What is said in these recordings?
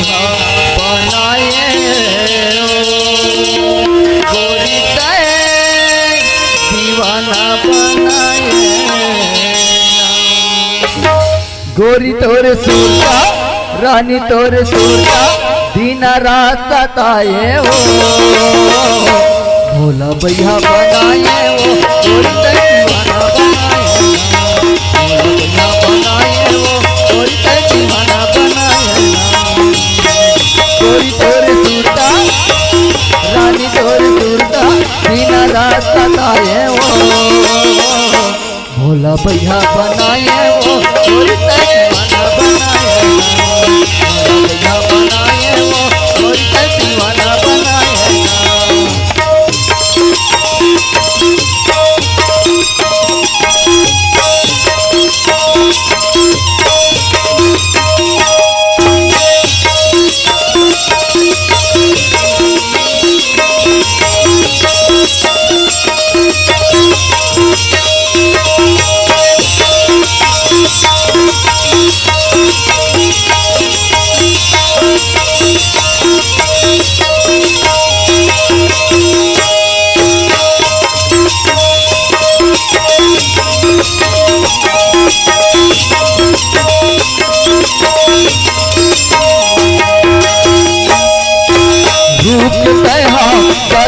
बिहा बनाए गोरी तय दीवाना बनाए गोरी तोरे सूरता रानी तोरे सूरता दिन रात सताए हो भोला भैया बनाए हो गोरी तय दीवाना बनाए हो गोरी तय दीवाना बनाए गोरी तोरे सूरता रानी तोरे सूरता दिन रात सताए हो भोला भैया बनाए हो गोरी तय दीवाना बनाए भैया बनाए हो गोरी तय दीवाना बनाए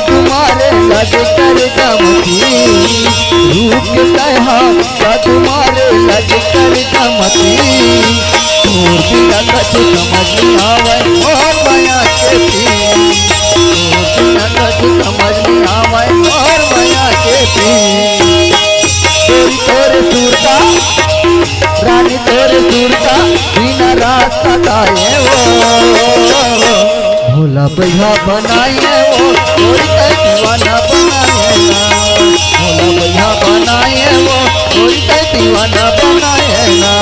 तुम्हारे लग कर दमती रूप कहा तुम्हारे लग कर दमती और बिना कछ समझ नहीं आवे और माया के पी और बिना कछ समझ नहीं आवे और माया के पी गोरी तोरे सूरता रानी तोरे सूरता दिन रात सताए हो भोला भैया बनाए वो गोरी तय दीवाना बनाए ना भोला भैया बनाए वो गोरी तय दीवाना बनाए ना